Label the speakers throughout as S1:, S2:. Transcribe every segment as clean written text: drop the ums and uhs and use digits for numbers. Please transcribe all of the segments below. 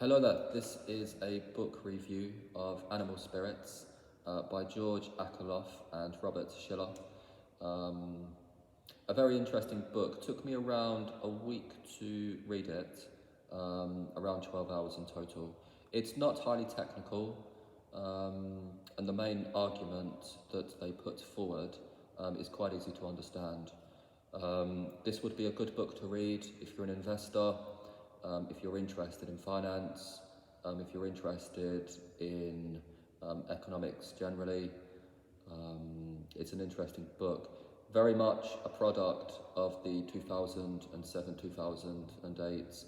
S1: Hello there, this is a book review of Animal Spirits by George Akerlof and Robert Shiller. A very interesting book. Took me around a week to read it, around 12 hours in total. It's not highly technical, and the main argument that they put forward is quite easy to understand. This would be a good book to read if you're an investor, if you're interested in finance, if you're interested in economics generally. It's an interesting book. Very much a product of the 2007-2008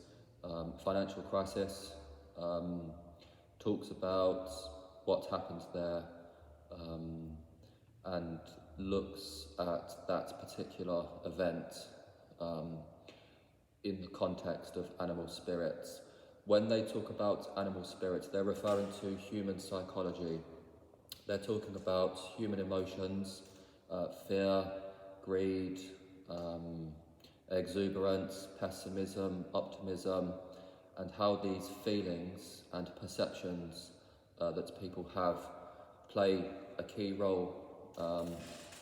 S1: financial crisis. Talks about what happened there and looks at that particular event in the context of animal spirits. When they talk about animal spirits, they're referring to human psychology. They're talking about human emotions, fear, greed, exuberance, pessimism, optimism, and how these feelings and perceptions that people have play a key role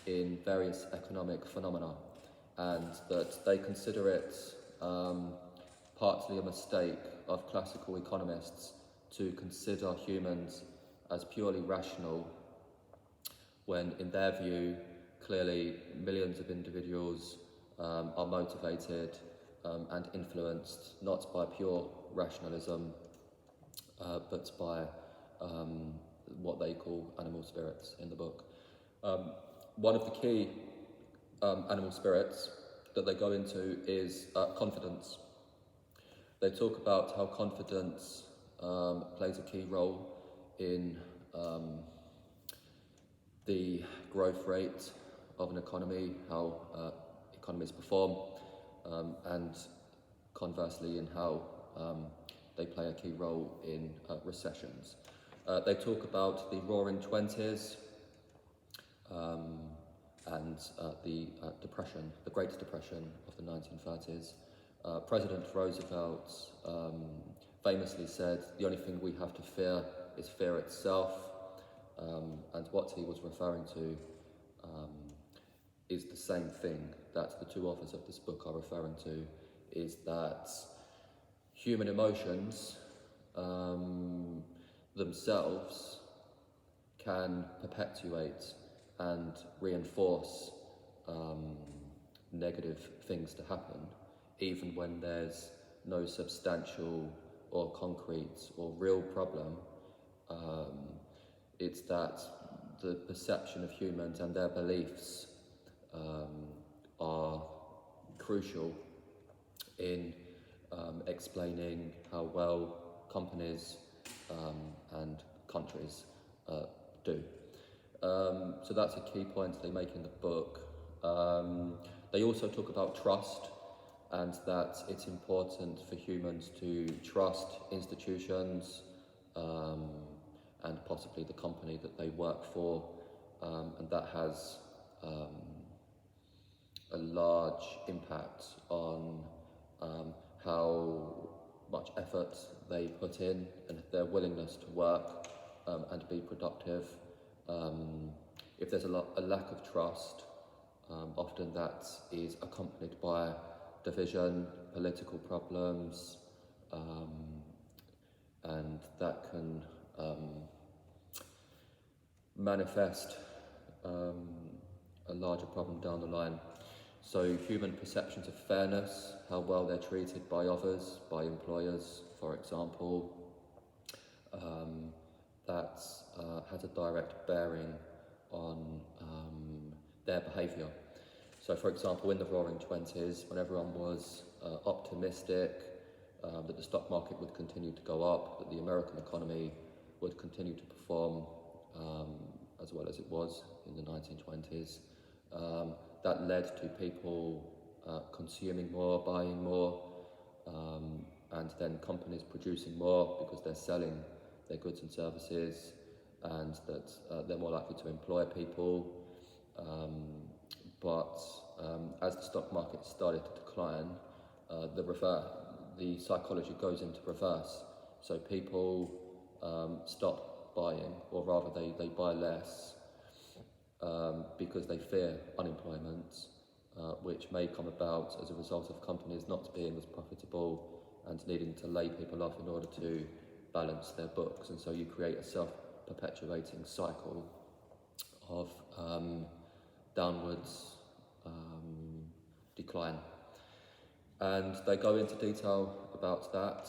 S1: in various economic phenomena, and that they consider it partly a mistake of classical economists to consider humans as purely rational, when in their view, clearly millions of individuals are motivated and influenced not by pure rationalism, but by what they call animal spirits in the book. One of the key animal spirits that they go into is confidence. They talk about how confidence plays a key role in the growth rate of an economy, how economies perform, and conversely in how they play a key role in recessions. They talk about the Roaring Twenties and the Depression, the Great Depression of the 1930s. President Roosevelt famously said, "The only thing we have to fear is fear itself," and what he was referring to is the same thing that the two authors of this book are referring to, is that human emotions themselves can perpetuate and reinforce negative things to happen, even when there's no substantial or concrete or real problem. It's that the perception of humans and their beliefs are crucial in explaining how well companies and countries do. So that's a key point they make in the book. They also talk about trust, and that it's important for humans to trust institutions and possibly the company that they work for, and that has a large impact on how much effort they put in and their willingness to work and be productive. If there's a lack of trust, often that is accompanied by division, political problems, and that can manifest a larger problem down the line. So human perceptions of fairness, how well they're treated by others, by employers, for example, that has a direct bearing on their behaviour. So for example, in the Roaring Twenties, when everyone was optimistic that the stock market would continue to go up, that the American economy would continue to perform as well as it was in the 1920s, that led to people consuming more, buying more, and then companies producing more because they're selling their goods and services, and that they're more likely to employ people. But as the stock market started to decline, the psychology goes into reverse. So people stop buying, or rather they buy less because they fear unemployment, which may come about as a result of companies not being as profitable and needing to lay people off in order to balance their books. And so you create a self-perpetuating cycle of downwards decline. And they go into detail about that.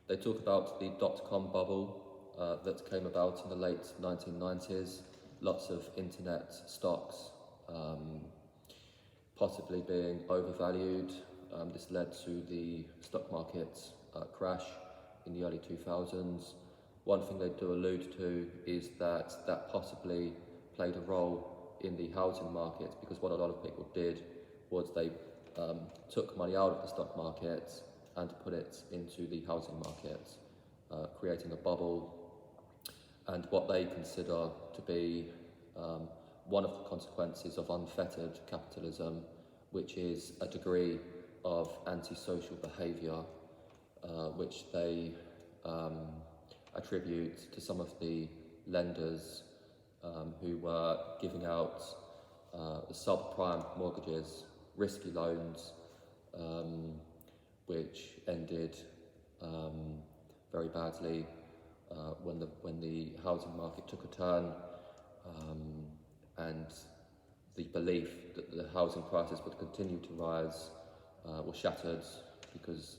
S1: They talk about the dot-com bubble that came about in the late 1990s, lots of internet stocks possibly being overvalued. This led to the stock market crash in the early 2000s. One thing they do allude to is that that possibly played a role in the housing market, because what a lot of people did was they took money out of the stock market and put it into the housing market, creating a bubble, and what they consider to be one of the consequences of unfettered capitalism, which is a degree of antisocial behaviour, which they attribute to some of the lenders who were giving out subprime mortgages, risky loans, which ended very badly when the housing market took a turn, and the belief that the housing prices would continue to rise was shattered, because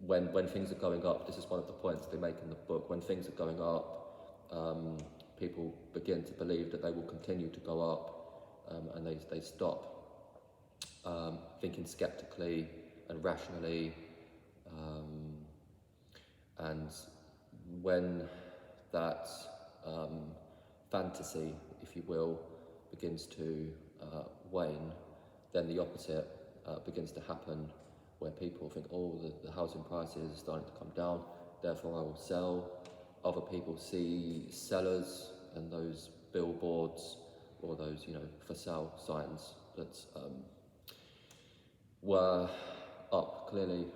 S1: when things are going up, this is one of the points they make in the book, when things are going up, people begin to believe that they will continue to go up, and they stop thinking skeptically and rationally, and when that fantasy, if you will, begins to wane, then the opposite begins to happen, where people think, oh, the housing prices are starting to come down, therefore I will sell. Other people see sellers and those billboards or those, for sale signs that were up clearly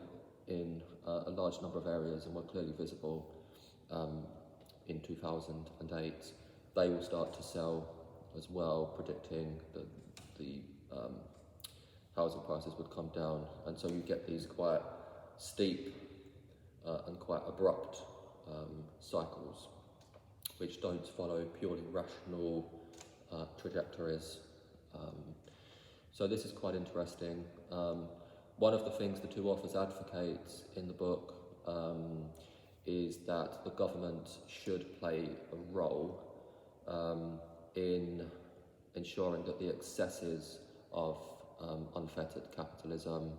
S1: in a large number of areas and were clearly visible in 2008. They will start to sell as well, predicting that the housing prices would come down, and so you get these quite steep and quite abrupt cycles, which don't follow purely rational trajectories. So this is quite interesting. One of the things the two authors advocate in the book is that the government should play a role in ensuring that the excesses of unfettered capitalism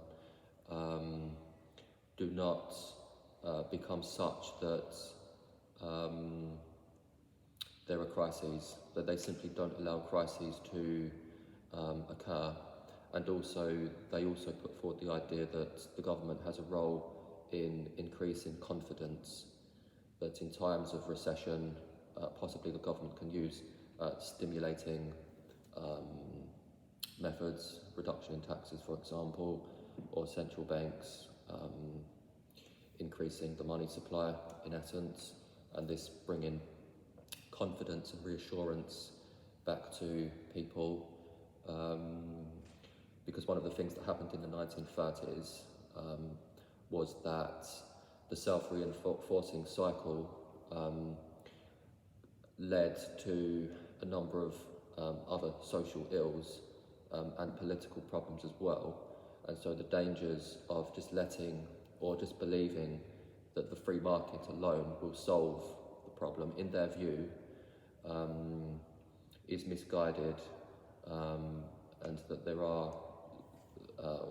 S1: do not become such that there are crises, that they simply don't allow crises to occur. And also, they also put forward the idea that the government has a role in increasing confidence, that in times of recession, possibly the government can use stimulating methods, reduction in taxes, for example, or central banks increasing the money supply, in essence, and this bringing confidence and reassurance back to people. Because one of the things that happened in the 1930s was that the self-reinforcing cycle led to a number of other social ills and political problems as well. And so the dangers of just letting or just believing that the free market alone will solve the problem, in their view, is misguided, and that there are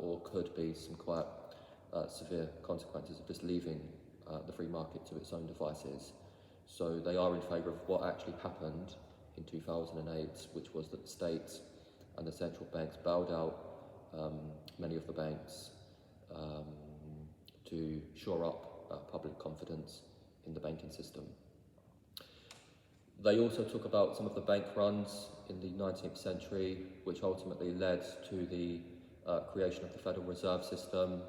S1: or could be some quite severe consequences of just leaving the free market to its own devices. So they are in favour of what actually happened in 2008, which was that the state and the central banks bailed out many of the banks to shore up public confidence in the banking system. They also talk about some of the bank runs in the 19th century, which ultimately led to the creation of the Federal Reserve System,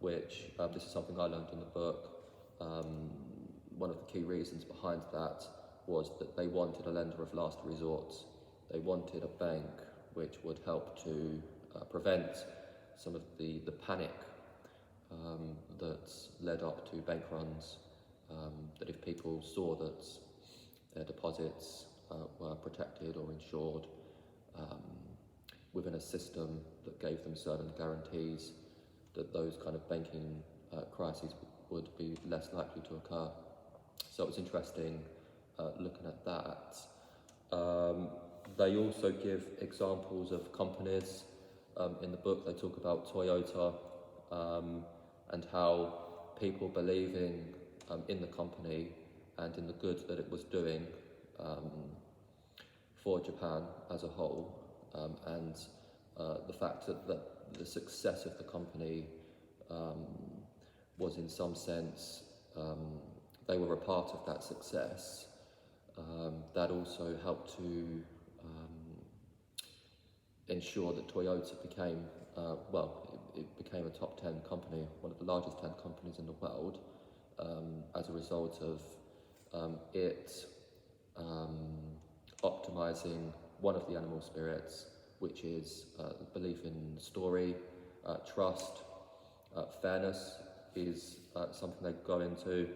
S1: which this is something I learned in the book. One of the key reasons behind that was that they wanted a lender of last resort. They wanted a bank which would help to prevent some of the panic that led up to bank runs, that if people saw that their deposits were protected or insured within a system that gave them certain guarantees, that those kind of banking crises would be less likely to occur. So it was interesting looking at that. They also give examples of companies. In the book they talk about Toyota and how people believing in the company and in the good that it was doing for Japan as a whole, and the fact that the success of the company was in some sense, they were a part of that success. That also helped to ensure that Toyota became, it became a top 10 company, one of the largest 10 companies in the world, as a result of it optimizing one of the animal spirits, which is belief in story, trust, fairness is something they go into.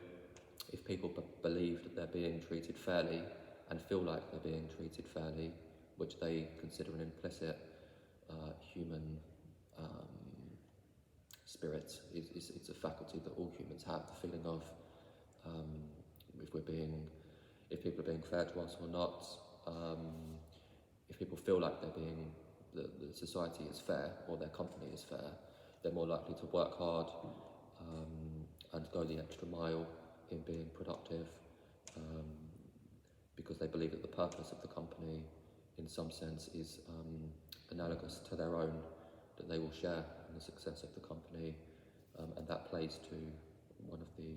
S1: If people believe that they're being treated fairly and feel like they're being treated fairly, which they consider an implicit human spirit, it's a faculty that all humans have, the feeling of if people are being fair to us or not, if people feel like the society is fair or their company is fair, they're more likely to work hard and go the extra mile in being productive, because they believe that the purpose of the company in some sense is analogous to their own, that they will share in the success of the company, and that plays to one of the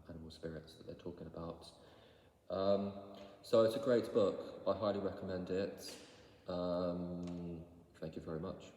S1: animal spirits that they're talking about. So it's a great book, I highly recommend it. Thank you very much.